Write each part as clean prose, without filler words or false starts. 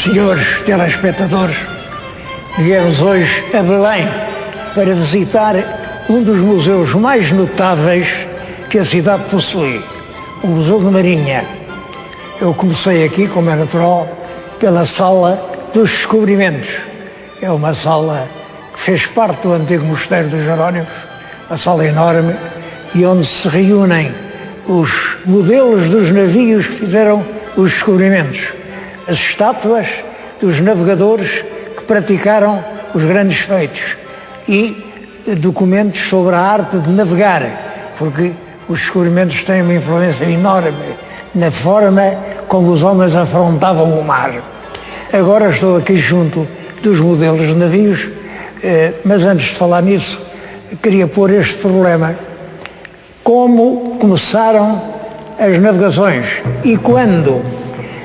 Senhores telespectadores, viemos hoje a Belém para visitar um dos museus mais notáveis que a cidade possui, o Museu de Marinha. Eu comecei aqui, como é natural, pela Sala dos Descobrimentos. É uma sala que fez parte do antigo Mosteiro dos Jerónimos, uma sala enorme, e onde se reúnem os modelos dos navios que fizeram os descobrimentos, as estátuas dos navegadores que praticaram os grandes feitos e documentos sobre a arte de navegar, porque os descobrimentos têm uma influência enorme na forma como os homens afrontavam o mar. Agora estou aqui junto dos modelos de navios, mas antes de falar nisso, queria pôr este problema. Como começaram as navegações e quando?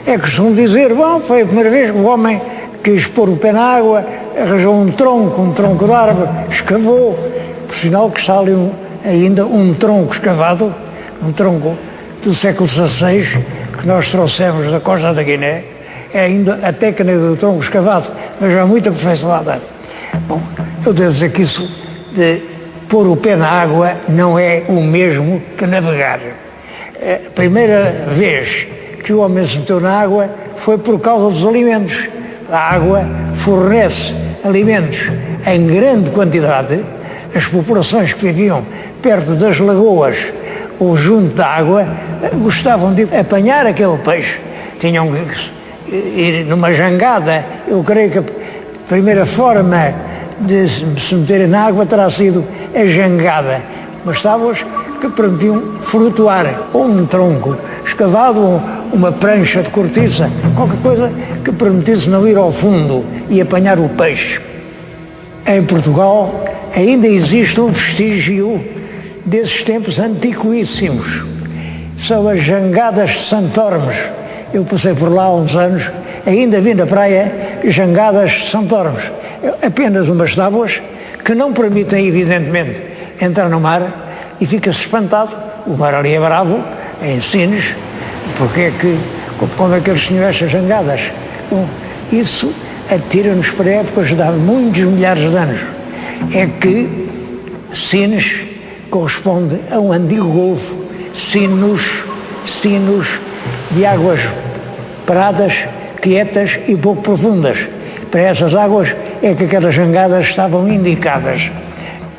É costume dizer, bom, foi a primeira vez que o homem quis pôr o pé na água, arranjou um tronco de árvore, escavou, por sinal que está ali ainda um tronco escavado, um tronco do século XVI, que nós trouxemos da costa da Guiné, é ainda a técnica do tronco escavado, mas já muito aperfeiçoada. Bom, eu devo dizer que isso de pôr o pé na água não é o mesmo que navegar. A primeira vez que o homem se meteu na água foi por causa dos alimentos. A água fornece alimentos em grande quantidade. As populações que viviam perto das lagoas ou junto da água gostavam de apanhar aquele peixe. Tinham que ir numa jangada. Eu creio que a primeira forma de se meterem na água terá sido a jangada. Mas tábuas que permitiam flutuar, ou um tronco escavado, ou uma prancha de cortiça, qualquer coisa que permitisse não ir ao fundo e apanhar o peixe. Em Portugal ainda existe um vestígio desses tempos antiquíssimos. São as jangadas de Santormes. Eu passei por lá há uns anos, ainda vi na praia jangadas de Santormes. Apenas umas tábuas que não permitem, evidentemente, entrar no mar e fica-se espantado. O mar ali é bravo, é em Sines, como é que eles tinham estas jangadas? Bom, isso atira-nos para épocas de há muitos milhares de anos. É que Sines corresponde a um antigo golfo, sinos de águas paradas, quietas e pouco profundas. Para essas águas é que aquelas jangadas estavam indicadas.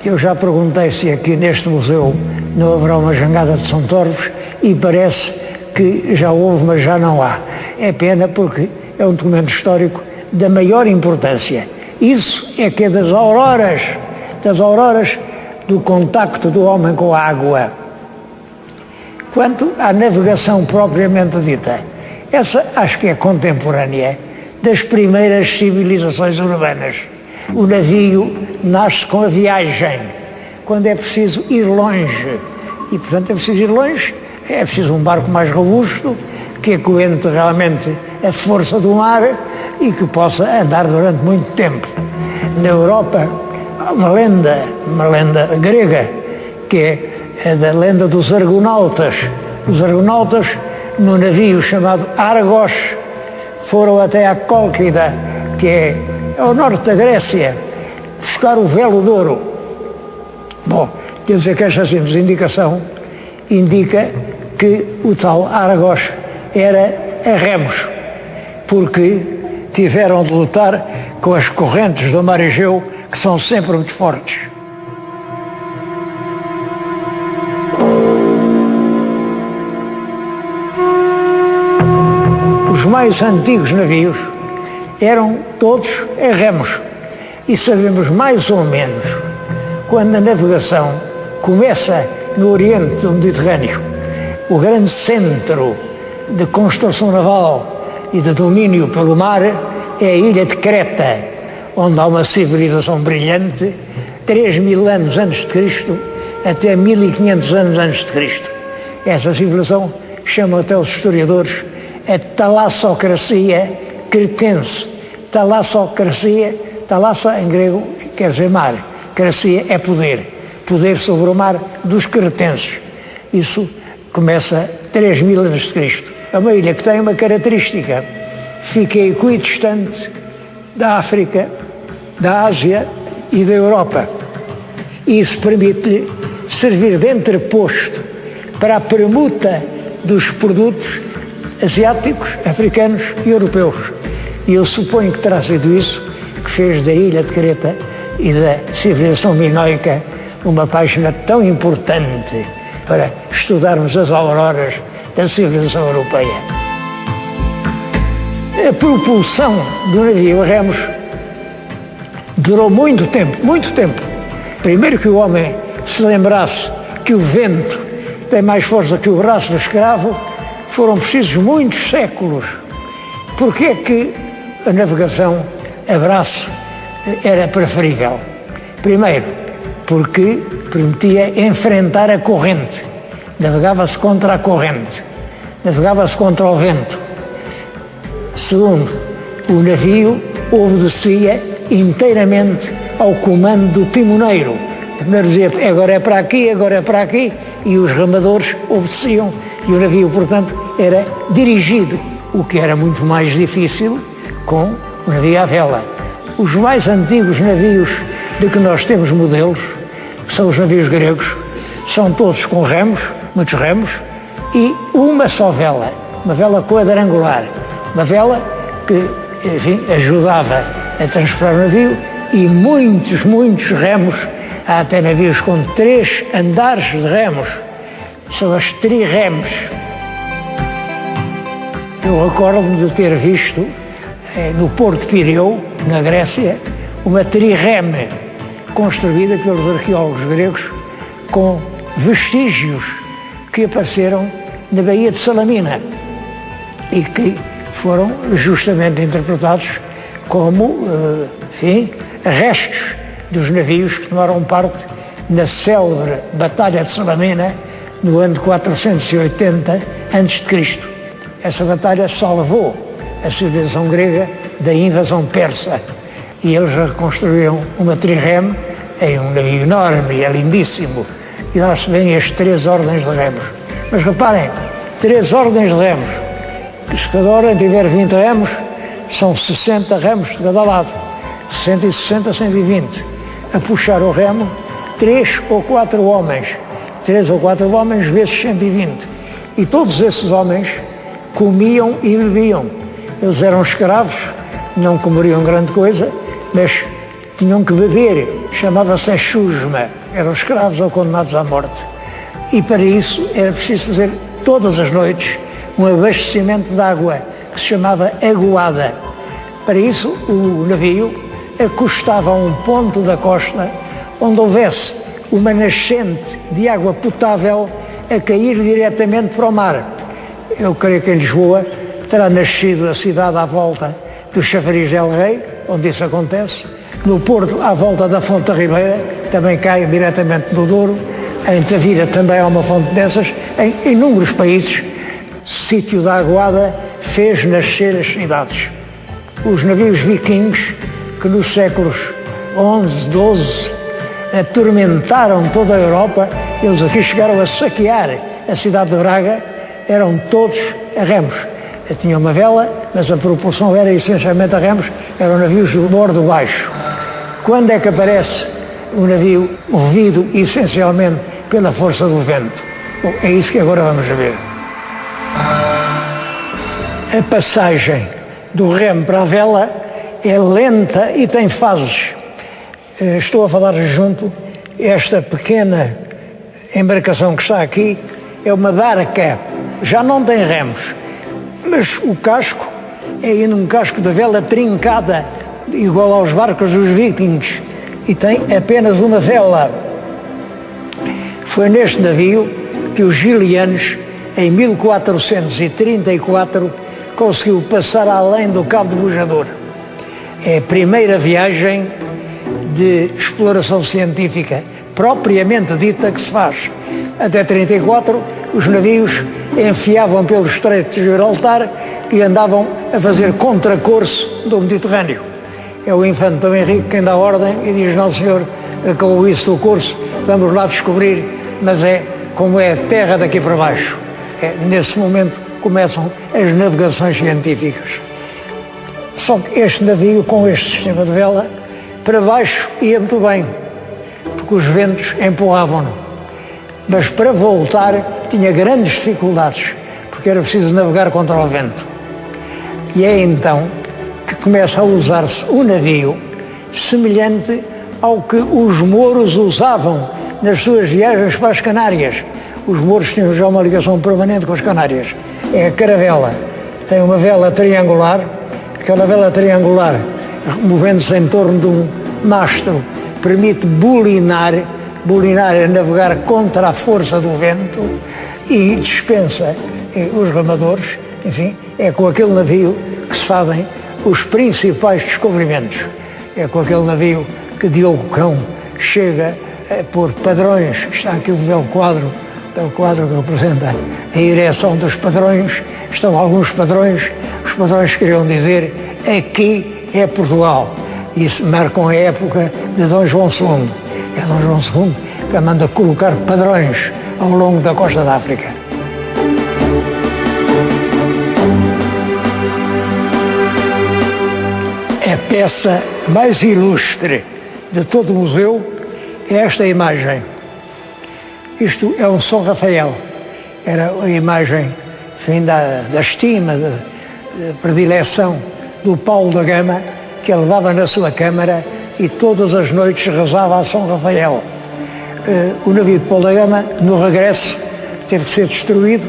Eu já perguntei se aqui neste museu não haverá uma jangada de São Torres e parece que já houve, mas já não há. É pena porque é um documento histórico da maior importância. Isso é que é das auroras do contacto do homem com a água. Quanto à navegação propriamente dita, essa acho que é contemporânea das primeiras civilizações urbanas. O navio nasce com a viagem, quando é preciso ir longe. E, portanto, é preciso ir longe, é preciso um barco mais robusto, que aguente realmente a força do mar e que possa andar durante muito tempo. Na Europa há uma lenda grega, que é a da lenda dos argonautas. Os argonautas, no navio chamado Argos, foram até a Cólquida, que é ao norte da Grécia, buscar o velo de ouro. Bom, quer dizer que esta simples indicação indica que o tal Argos era a remos, porque tiveram de lutar com as correntes do mar Egeu, que são sempre muito fortes. Os mais antigos navios eram todos a remos e sabemos mais ou menos quando a navegação começa no Oriente do Mediterrâneo, o grande centro de construção naval e de domínio pelo mar é a ilha de Creta, onde há uma civilização brilhante, 3.000 anos antes de Cristo até 1.500 anos antes de Cristo. Essa civilização chama até os historiadores a talassocracia cretense. Talassocracia, talassa em grego quer dizer mar, cracia é poder sobre o mar dos cretenses. Isso começa 3.000 anos de Cristo. É uma ilha que tem uma característica. fica equidistante da África, da Ásia e da Europa. Isso permite-lhe servir de entreposto para a permuta dos produtos asiáticos, africanos e europeus. E eu suponho que terá sido isso que fez da ilha de Creta e da civilização minoica uma página tão importante para estudarmos as auroras da civilização europeia. A propulsão do navio a remos durou muito tempo, muito tempo. Primeiro que o homem se lembrasse que o vento tem mais força que o braço do escravo, foram precisos muitos séculos. Porque é que a navegação a braço era preferível? Primeiro, porque permitia enfrentar a corrente. Navegava-se contra a corrente, navegava-se contra o vento. Segundo, o navio obedecia inteiramente ao comando do timoneiro. Primeiro dizia, agora é para aqui, e os remadores obedeciam, e o navio, portanto, era dirigido, o que era muito mais difícil com o navio à vela. Os mais antigos navios de que nós temos modelos, que são os navios gregos, são todos com remos, muitos remos, e uma só vela, uma vela quadrangular, uma vela que, enfim, ajudava a transportar o navio, e muitos remos. Há até navios com 3 andares de remos, são as triremes. Eu recordo-me de ter visto no Porto de Pireu, na Grécia, uma trireme construída pelos arqueólogos gregos com vestígios que apareceram na Baía de Salamina e que foram justamente interpretados como, enfim, restos dos navios que tomaram parte na célebre Batalha de Salamina no ano de 480 a.C. Essa batalha salvou a civilização grega da invasão persa e eles reconstruíram uma trireme em um navio enorme e é lindíssimo. E lá se vêem as 3 ordens de remos. Mas reparem, 3 ordens de remos, que se cada ordem tiver 20 remos, são 60 remos de cada lado. 60 e 60, 120. A puxar o remo, 3 ou 4 homens. 3 ou 4 homens vezes 120. E todos esses homens comiam e bebiam. Eles eram escravos, não comeriam grande coisa, mas tinham que beber. Chamava-se a chusma. Eram escravos ou condenados à morte. E para isso era preciso fazer todas as noites um abastecimento de água que se chamava aguada. Para isso o navio acostava a um ponto da costa onde houvesse uma nascente de água potável a cair diretamente para o mar. Eu creio que em Lisboa terá nascido a cidade à volta do Chafariz del Rei, onde isso acontece. No Porto, à volta da Fonte da Ribeira, também cai diretamente do Douro. Em Tavira também há uma fonte dessas. Em inúmeros países, sítio da aguada fez nascer as cidades. Os navios vikings, que nos séculos XI, XII atormentaram toda a Europa, eles aqui chegaram a saquear a cidade de Braga, eram todos a remos. Tinha uma vela, mas a propulsão era essencialmente a remos, eram navios de bordo baixo. Quando é que aparece um navio movido essencialmente pela força do vento? Bom, é isso que agora vamos ver. A passagem do remo para a vela é lenta e tem fases. Estou a falar junto, esta pequena embarcação que está aqui é uma barca, já não tem remos, mas o casco é ainda um casco de vela trincada, igual aos barcos dos vikings, e tem apenas uma vela. Foi neste navio que os Gilianos, em 1434, conseguiu passar além do Cabo de Bojador. É a primeira viagem de exploração científica propriamente dita que se faz. Até 34, os navios enfiavam pelo Estreito de Gibraltar e andavam a fazer contracurso do Mediterrâneo. É o infante Dom Henrique quem dá ordem e diz: não senhor, acabou isso do curso, vamos lá descobrir, mas é como é a terra daqui para baixo. Nesse momento começam as navegações científicas. Só que este navio, com este sistema de vela, para baixo ia muito bem, porque os ventos empurravam-no. Mas para voltar tinha grandes dificuldades, porque era preciso navegar contra o vento. E é então que começa a usar-se o navio semelhante ao que os mouros usavam nas suas viagens para as Canárias. Os mouros tinham já uma ligação permanente com as Canárias. É a caravela. Tem uma vela triangular, aquela vela triangular, movendo-se em torno de um mastro, permite bulinar é navegar contra a força do vento e dispensa os remadores. Enfim, é com aquele navio que se fazem os principais descobrimentos. É com aquele navio que Diogo Cão chega a pôr padrões. Está aqui um belo quadro que representa a ereção dos padrões. Estão alguns padrões. Os padrões queriam dizer: aqui é Portugal. Isso marcam a época de Dom João II. É Dom João II que manda colocar padrões ao longo da costa da África. A peça mais ilustre de todo o museu é esta imagem. Isto é um São Rafael. Era a imagem, enfim, da estima, da predileção do Paulo da Gama, que ele levava na sua câmara e todas as noites rezava a São Rafael. O navio de Paulo da Gama, no regresso, teve que ser destruído,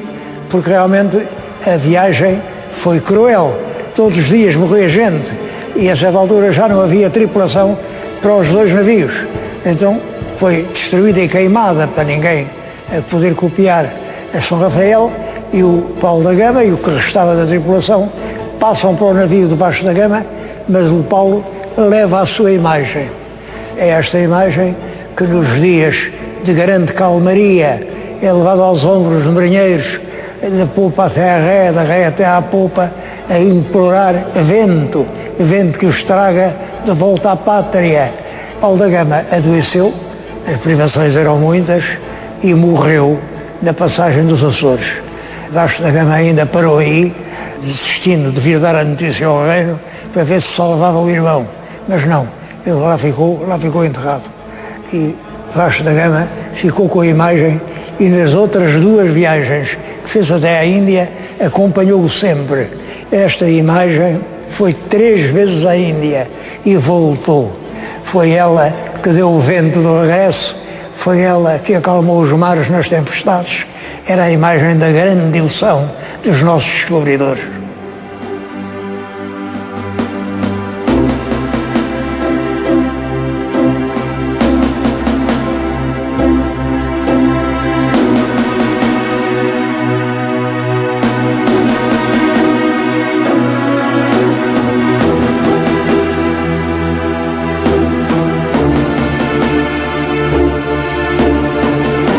porque realmente a viagem foi cruel. Todos os dias morria gente e a certa altura já não havia tripulação para os dois navios. Então foi destruída e queimada para ninguém poder copiar a São Rafael, e o Paulo da Gama e o que restava da tripulação passam para o navio de Vasco da Gama, mas o Paulo leva a sua imagem. É esta imagem que nos dias de grande calmaria é levado aos ombros dos marinheiros, da popa até à ré, da ré até à popa, a implorar vento que os traga de volta à pátria. Paulo da Gama adoeceu, as privações eram muitas, e morreu na passagem dos Açores. Vasco da Gama ainda parou aí, desistindo de vir dar a notícia ao reino para ver se salvava o irmão. Mas não, ele lá ficou enterrado. E Vasco da Gama ficou com a imagem, e nas outras duas viagens que fez até à Índia, acompanhou-o sempre. Esta imagem foi 3 vezes à Índia e voltou. Foi ela que deu o vento do regresso, foi ela que acalmou os mares nas tempestades. Era a imagem da grande ilusão dos nossos descobridores.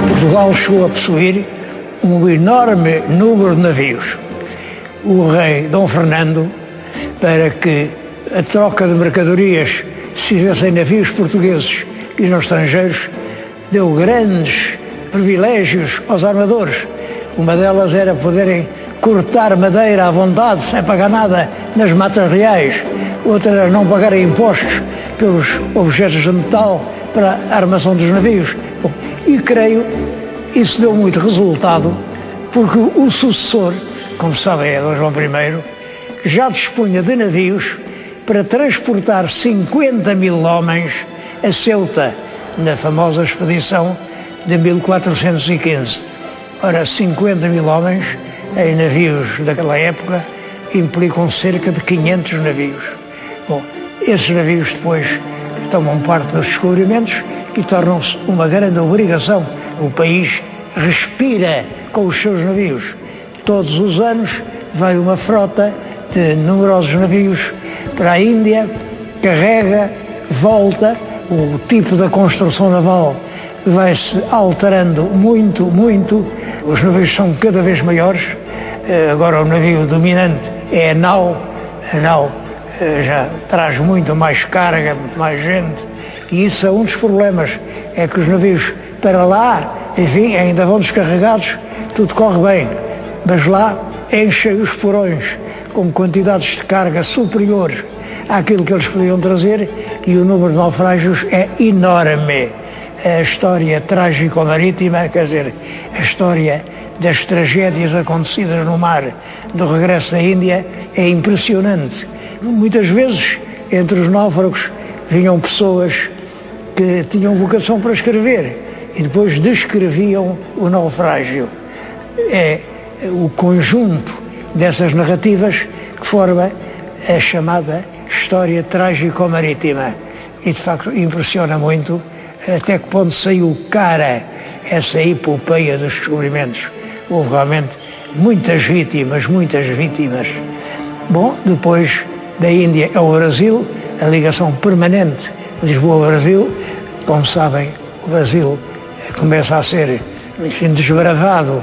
Portugal chegou a possuir um enorme número de navios. O rei Dom Fernando, para que a troca de mercadorias se fizesse em navios portugueses e não estrangeiros, deu grandes privilégios aos armadores. Uma delas era poderem cortar madeira à vontade, sem pagar nada, nas matas reais. Outra era não pagarem impostos pelos objetos de metal para a armação dos navios. Bom, e creio isso deu muito resultado, porque o sucessor, como sabem, é Dom João I, já dispunha de navios para transportar 50.000 homens a Ceuta, na famosa expedição de 1415. Ora, 50.000 homens em navios daquela época implicam cerca de 500 navios. Bom, esses navios depois tomam parte dos descobrimentos e tornam-se uma grande obrigação. O país respira com os seus navios. Todos os anos vai uma frota de numerosos navios para a Índia, carrega, volta. O tipo da construção naval vai-se alterando muito, muito. Os navios são cada vez maiores. Agora o navio dominante é a nau. A nau já traz muito mais carga, muito mais gente. E isso é um dos problemas. É que os navios para lá, enfim, ainda vão descarregados, tudo corre bem. Mas lá enchem os porões com quantidades de carga superiores àquilo que eles podiam trazer, e o número de naufrágios é enorme. A história trágico-marítima, quer dizer, a história das tragédias acontecidas no mar do regresso da Índia é impressionante. Muitas vezes, entre os náufragos, vinham pessoas que tinham vocação para escrever e depois descreviam o naufrágio. É o conjunto dessas narrativas que forma a chamada história trágico-marítima. E, de facto, impressiona muito até que ponto saiu cara essa epopeia dos descobrimentos. Houve realmente muitas vítimas, muitas vítimas. Bom, depois da Índia ao Brasil, a ligação permanente Lisboa-Brasil. Como sabem, o Brasil começa a ser, enfim, desbravado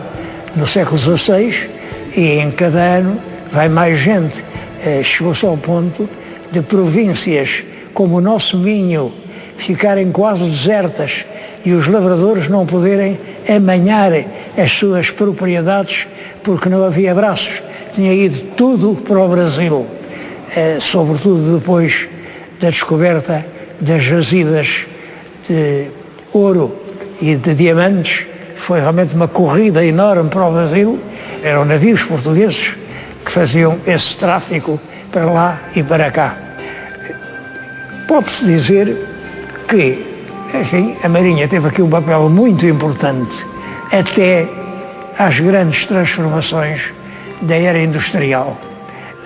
no século XVI, e em cada ano vai mais gente. Chegou-se ao ponto de províncias como o nosso Minho ficarem quase desertas e os lavradores não poderem amanhar as suas propriedades porque não havia braços. Tinha ido tudo para o Brasil, sobretudo depois da descoberta das jazidas de ouro e de diamantes. Foi realmente uma corrida enorme para o Brasil. Eram navios portugueses que faziam esse tráfico para lá e para cá. Pode-se dizer que, enfim, a Marinha teve aqui um papel muito importante até às grandes transformações da era industrial,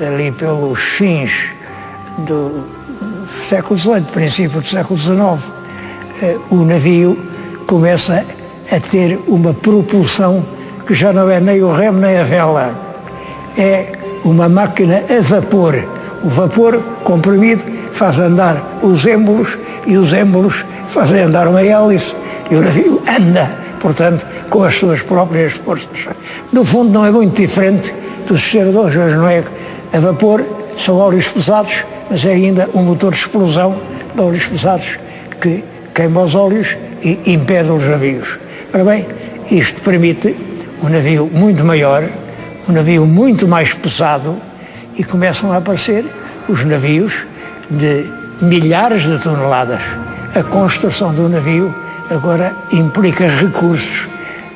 ali pelos fins do século XVIII, princípio do século XIX. O navio começa a ter uma propulsão que já não é nem o remo nem a vela, é uma máquina a vapor. O vapor comprimido faz andar os êmbolos e os êmbolos fazem andar uma hélice e o navio anda, portanto, com as suas próprias forças. No fundo não é muito diferente dos sistemas de hoje. Hoje não é a vapor, são óleos pesados, mas é ainda um motor de explosão de óleos pesados que queima os óleos e impede os navios. Ora bem, isto permite um navio muito maior, um navio muito mais pesado, e começam a aparecer os navios de milhares de toneladas. A construção do navio agora implica recursos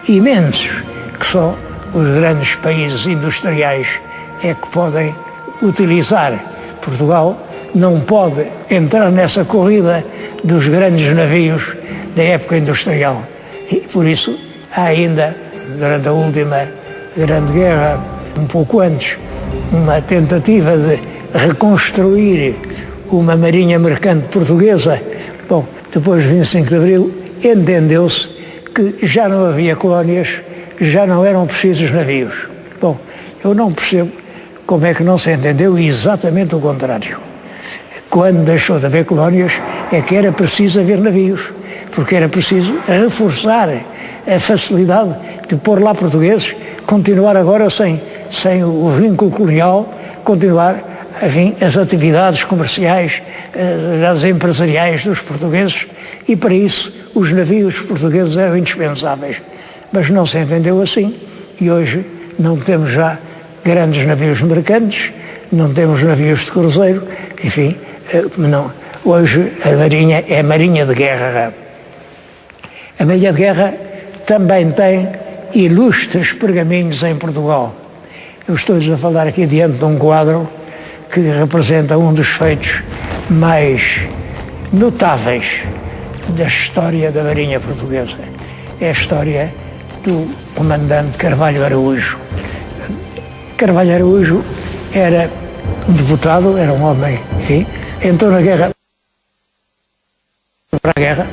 imensos que só os grandes países industriais é que podem utilizar. Portugal não pode entrar nessa corrida dos grandes navios da época industrial. E por isso há ainda, durante a última Grande Guerra, um pouco antes, uma tentativa de reconstruir uma marinha mercante portuguesa. Bom, depois de 25 de Abril, entendeu-se que já não havia colónias, já não eram precisos navios. Bom, eu não percebo como é que não se entendeu exatamente o contrário. Quando deixou de haver colónias, é que era preciso haver navios, porque era preciso reforçar a facilidade de pôr lá portugueses, continuar agora sem o vínculo colonial, continuar, enfim, as atividades comerciais, as empresariais dos portugueses, e para isso os navios portugueses eram indispensáveis. Mas não se entendeu assim, e hoje não temos já grandes navios mercantes, não temos navios de cruzeiro, enfim, não. Hoje a Marinha é a Marinha de Guerra. A Marinha de Guerra também tem ilustres pergaminhos em Portugal. Eu estou-lhes a falar aqui diante de um quadro que representa um dos feitos mais notáveis da história da Marinha Portuguesa. É a história do comandante Carvalho Araújo. Carvalho Araújo era um deputado, era um homem, enfim, entrou na guerra, para a guerra,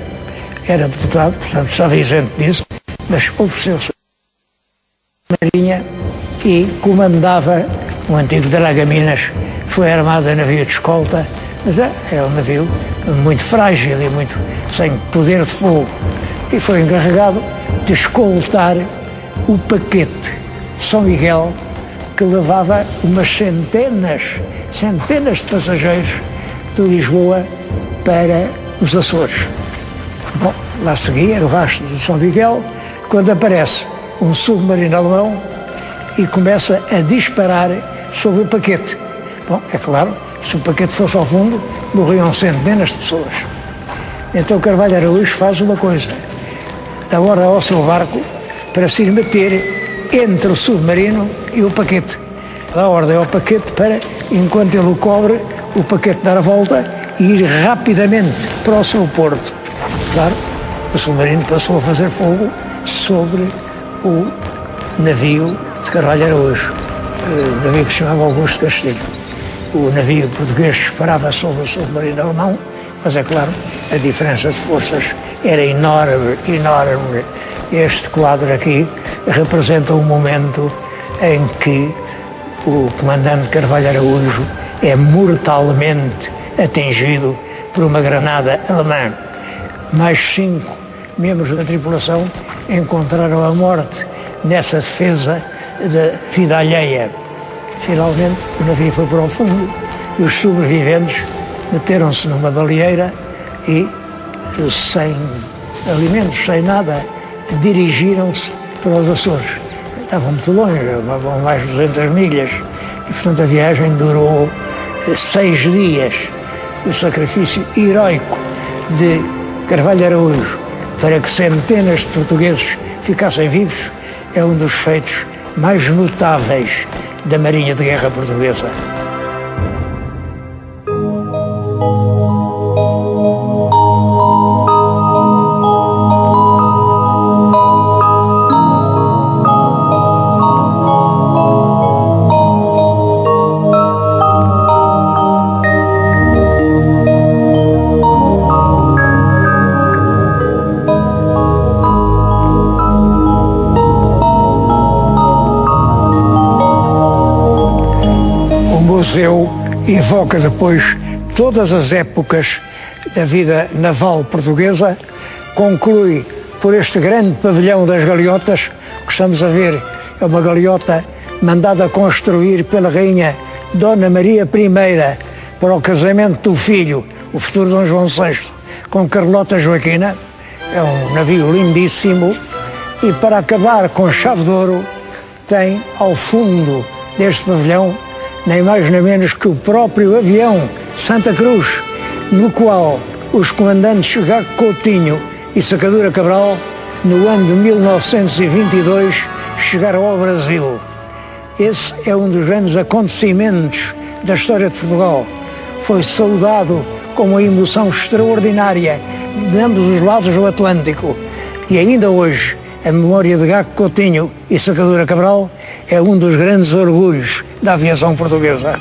era deputado, portanto estava isento disso, mas ofereceu-se à Marinha e comandava um antigo Dragaminas, foi armado a navio de escolta, mas é um navio muito frágil e muito sem poder de fogo, e foi encarregado de escoltar o paquete São Miguel, que levava umas centenas de passageiros de Lisboa para os Açores. Bom, lá seguia o rastro de São Miguel, quando aparece um submarino alemão e começa a disparar sobre o paquete. Bom, é claro, se o paquete fosse ao fundo, morriam centenas de pessoas. Então Carvalho Araújo faz uma coisa, dá ordem ao seu barco para se ir meter entre o submarino e o paquete. Dá ordem ao paquete para, enquanto ele o cobre, o paquete dar a volta e ir rapidamente para o seu porto. Claro, o submarino passou a fazer fogo sobre o navio de Carvalho Araújo, o navio que se chamava Augusto Castilho. O navio português disparava sobre o submarino alemão, mas é claro, a diferença de forças era enorme, enorme. Este quadro aqui representa um momento em que o comandante Carvalho Araújo é mortalmente atingido por uma granada alemã. Mais 5 membros da tripulação encontraram a morte nessa defesa da vida alheia. Finalmente, o navio foi para o fundo e os sobreviventes meteram-se numa baleeira e, sem alimentos, sem nada, dirigiram-se para os Açores. Estavam muito longe, levavam mais de 200 milhas e, portanto, a viagem durou 6 dias. O sacrifício heroico de Carvalho Araújo para que centenas de portugueses ficassem vivos é um dos feitos mais notáveis da Marinha de Guerra Portuguesa. O museu evoca depois todas as épocas da vida naval portuguesa, conclui por este grande pavilhão das galeotas, que estamos a ver, é uma galeota mandada construir pela rainha Dona Maria I para o casamento do filho, o futuro Dom João VI, com Carlota Joaquina. É um navio lindíssimo e, para acabar com chave de ouro, tem ao fundo deste pavilhão nem mais nem menos que o próprio avião Santa Cruz, no qual os comandantes Gago Coutinho e Sacadura Cabral, no ano de 1922, chegaram ao Brasil. Esse é um dos grandes acontecimentos da história de Portugal. Foi saudado com uma emoção extraordinária de ambos os lados do Atlântico. E ainda hoje, a memória de Gago Coutinho e Sacadura Cabral é um dos grandes orgulhos da aviação portuguesa.